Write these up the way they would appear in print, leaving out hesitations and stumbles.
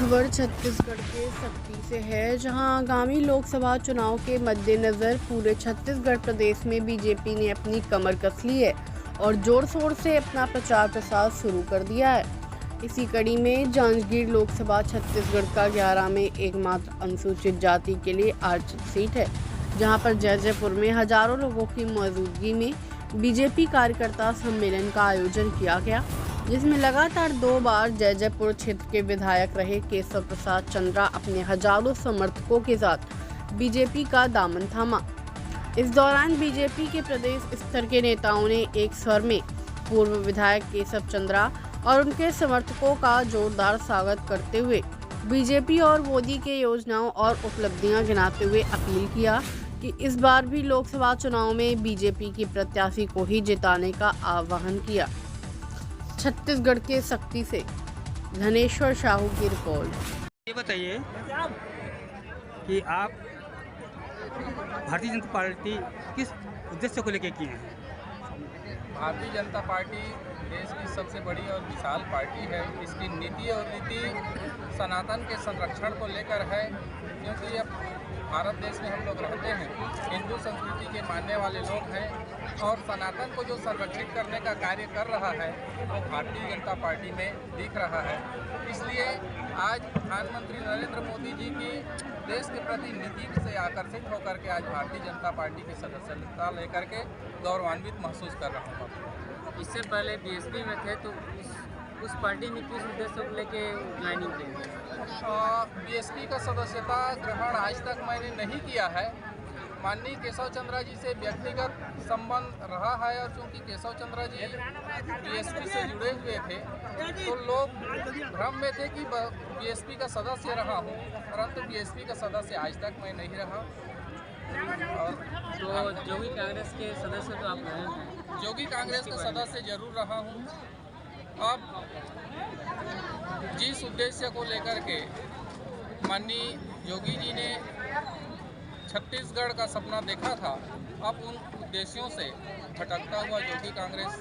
खबर छत्तीसगढ़ के सक्ती से है, जहां आगामी लोकसभा चुनाव के मद्देनज़र पूरे छत्तीसगढ़ प्रदेश में बीजेपी ने अपनी कमर कस ली है और जोर शोर से अपना प्रचार प्रसार शुरू कर दिया है। इसी कड़ी में जांजगीर लोकसभा छत्तीसगढ़ का 11 में एकमात्र अनुसूचित जाति के लिए आरक्षित सीट है, जहां पर जैजैपुर में हजारों लोगों की मौजूदगी में बीजेपी कार्यकर्ता सम्मेलन का आयोजन किया गया, जिसमें लगातार 2 बार जैजैपुर क्षेत्र के विधायक रहे केशव प्रसाद चंद्रा अपने हजारों समर्थकों के साथ बीजेपी का दामन थामा। इस दौरान बीजेपी के प्रदेश स्तर के नेताओं ने एक स्वर में पूर्व विधायक केशव चंद्रा और उनके समर्थकों का जोरदार स्वागत करते हुए बीजेपी और मोदी के योजनाओं और उपलब्धियां गिनाते हुए अपील किया कि इस बार भी लोकसभा चुनाव में बीजेपी की प्रत्याशी को ही जिताने का आह्वान किया। छत्तीसगढ़ के सक्ती से धनेश्वर साहू की रिपोर्ट। ये बताइए कि आप भारतीय जनता पार्टी किस उद्देश्य को लेकर किए हैं? भारतीय जनता पार्टी देश की सबसे बड़ी और विशाल पार्टी है। इसकी नीति और रीति सनातन के संरक्षण को लेकर है, क्योंकि अब भारत देश में हम लोग रहते हैं, हिंदू संस्कृति के मानने वाले लोग हैं और सनातन को जो संरक्षित करने का कार्य कर रहा है वो भारतीय जनता पार्टी में दिख रहा है। इसलिए आज प्रधानमंत्री नरेंद्र मोदी जी की देश के प्रति नीति से आकर्षित होकर के आज भारतीय जनता पार्टी की सदस्यता लेकर के गौरवान्वित महसूस कर रहा हूँ। इससे पहले बीएसपी में थे तो उस पार्टी ने किस उद्देश्य को लेके ज्वाइनिंग की? बीएसपी का सदस्यता ग्रहण आज तक मैंने नहीं किया है। माननीय केशव चंद्रा जी से व्यक्तिगत संबंध रहा है और चूंकि केशव चंद्रा जी बीएसपी से जुड़े हुए थे तो लोग भ्रम में थे कि बीएसपी का सदस्य रहा हूं, परंतु बीएसपी का सदस्य आज तक मैं नहीं रहा। और तो जोगी कांग्रेस के सदस्य तो आप रहे हैं? जोगी कांग्रेस का सदस्य जरूर रहा हूं। अब जिस उद्देश्य को लेकर के माननीय योगी जी ने छत्तीसगढ़ का सपना देखा था, अब उन उद्देश्यों से भटकता हुआ योगी कांग्रेस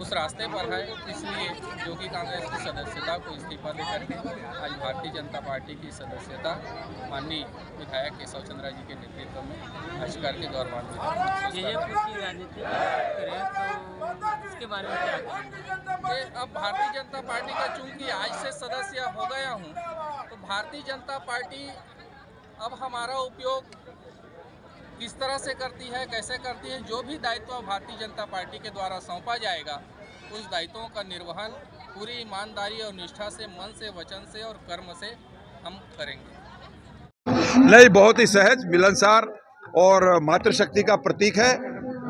उस रास्ते पर है। इसलिए योगी कांग्रेस की सदस्यता को इस्तीफा देकर के आज भारतीय जनता पार्टी की सदस्यता माननीय विधायक केशव चंद्रा जी के नेतृत्व में आज करके गौरवान्वित। जैजैपुर की राजनीति करें तो इसके बारे में क्या कहेंगे? अब भारतीय जनता पार्टी का चूंकि आज से सदस्य हो गया हूँ, तो भारतीय जनता पार्टी अब हमारा उपयोग किस तरह से करती है, कैसे करती है, जो भी दायित्व भारतीय जनता पार्टी के द्वारा सौंपा जाएगा उस दायित्वों का निर्वहन पूरी ईमानदारी और निष्ठा से, मन से, वचन से और कर्म से हम करेंगे। नहीं, बहुत ही सहज, मिलनसार और मातृशक्ति का प्रतीक है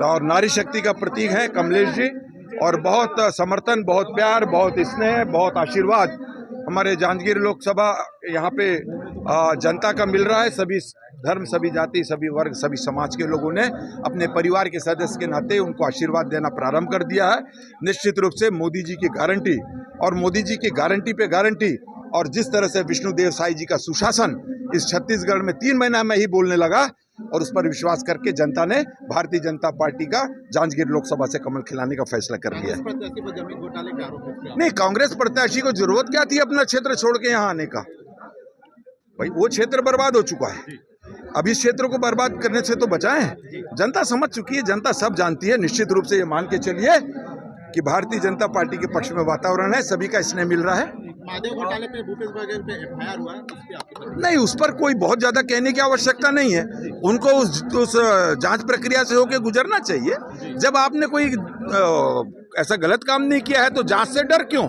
और नारी शक्ति का प्रतीक है कमलेश जी, और बहुत समर्थन, बहुत प्यार, बहुत स्नेह, बहुत आशीर्वाद हमारे जांजगीर लोकसभा यहाँ पे जनता का मिल रहा है। सभी धर्म, सभी जाति, सभी वर्ग, सभी समाज के लोगों ने अपने परिवार के सदस्य के नाते उनको आशीर्वाद देना प्रारंभ कर दिया है। निश्चित रूप से मोदी जी की गारंटी और मोदी जी की गारंटी पे गारंटी और जिस तरह से विष्णुदेव साई जी का सुशासन इस छत्तीसगढ़ में 3 महीना में ही बोलने लगा और उस पर विश्वास करके जनता ने भारतीय जनता पार्टी का जांजगीर लोकसभा से कमल खिलाने का फैसला कर लिया है। नहीं, कांग्रेस प्रत्याशी को जरूरत क्या थी अपना क्षेत्र छोड़ के यहाँ आने का? भाई वो क्षेत्र बर्बाद हो चुका है, अब इस क्षेत्र को बर्बाद करने से तो बचाएं। जनता समझ चुकी है, जनता सब जानती है। निश्चित रूप से ये मान के चलिए कि भारतीय जनता पार्टी के पक्ष में वातावरण है, सभी का स्नेह मिल रहा है। महादेव घोटाले पे भूपेश बघेल पे एफआईआर हुआ है, नहीं, उस पर कोई बहुत ज्यादा कहने की आवश्यकता नहीं है। उनको उस जांच प्रक्रिया से होकर गुजरना चाहिए। जब आपने कोई ऐसा गलत काम नहीं किया है तो जांच से डर क्यों?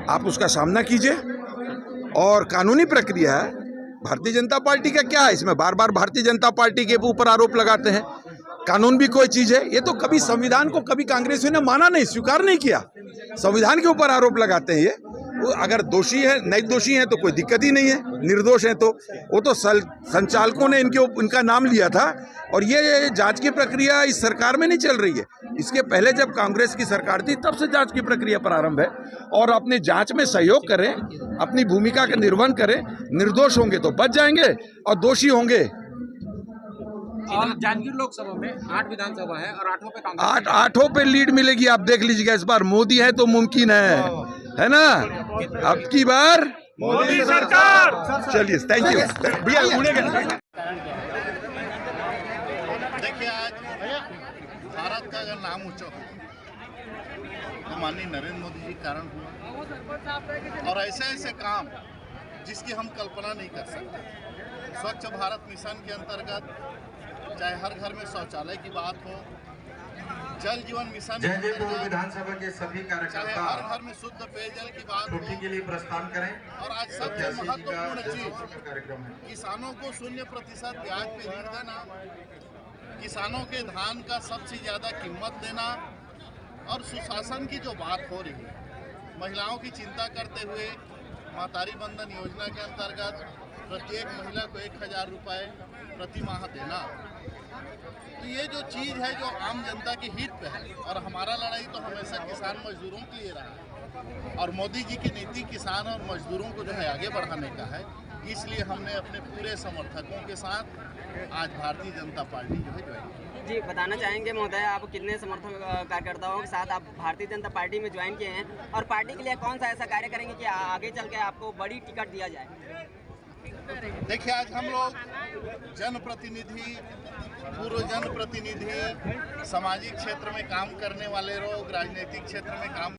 आप उसका सामना कीजिए और कानूनी प्रक्रिया है। भारतीय जनता पार्टी का क्या है इसमें? बार बार भारतीय जनता पार्टी के ऊपर आरोप लगाते हैं। कानून भी कोई चीज है, ये तो कभी संविधान को कभी कांग्रेसियों ने माना नहीं, स्वीकार नहीं किया। संविधान के ऊपर आरोप लगाते हैं। ये अगर दोषी है, नहीं दोषी है तो कोई दिक्कत ही नहीं है, निर्दोष है तो वो तो संचालकों ने इनका नाम लिया था और ये जांच की प्रक्रिया इस सरकार में नहीं चल रही है। इसके पहले जब कांग्रेस की सरकार थी तब से जांच की प्रक्रिया प्रारंभ है और अपनी जांच में सहयोग करें, अपनी भूमिका का निर्वहन करें। निर्दोष होंगे तो बच जाएंगे और दोषी होंगे और जांजगीर लोकसभा में 8 विधानसभा है और 8 पे कांग्रेस, 8 पे लीड मिलेगी। आप देख लीजिएगा, इस बार मोदी है तो मुमकिन है ना? अब की बार मोदी सरकार। चलिए, थैंक यू भैया। देखिए, आज भारत का अगर नाम ऊंचा हो तो माननीय नरेंद्र मोदी जी कारण हुआ, और ऐसे ऐसे काम जिसकी हम कल्पना नहीं कर सकते। स्वच्छ भारत मिशन के अंतर्गत चाहे हर घर में शौचालय की बात हो, जल जीवन मिशन जयपुर विधानसभा के सभी चाहे कार्यकर्ता हर घर में शुद्ध पेयजल की बात हो, के लिए प्रस्थान करें। और आज सबसे महत्वपूर्ण चीज कार्यक्रम है। किसानों को 0% ब्याज पे ऋण देना, किसानों के धान का सबसे ज्यादा कीमत देना, और सुशासन की जो बात हो रही है, महिलाओं की चिंता करते हुए मातारी बंधन योजना के अंतर्गत प्रत्येक महिला को 1000 रुपये प्रति माह देना। तो ये जो चीज़ है जो आम जनता के हित पे है, और हमारा लड़ाई तो हमेशा किसान मजदूरों के लिए रहा है, और मोदी जी की नीति किसान और मजदूरों को जो है आगे बढ़ाने का है। इसलिए हमने अपने पूरे समर्थकों के साथ आज भारतीय जनता पार्टी जो है ज्वाइन की। जी, बताना चाहेंगे महोदय, आप कितने समर्थक कार्यकर्ताओं के साथ आप भारतीय जनता पार्टी में ज्वाइन किए हैं, और पार्टी के लिए कौन सा ऐसा कार्य करेंगे कि आगे चल के आपको बड़ी टिकट दिया जाए? देखिए, आज हम लोग जनप्रतिनिधि, पूर्व जनप्रतिनिधि, सामाजिक क्षेत्र में काम करने वाले लोग, राजनीतिक क्षेत्र में काम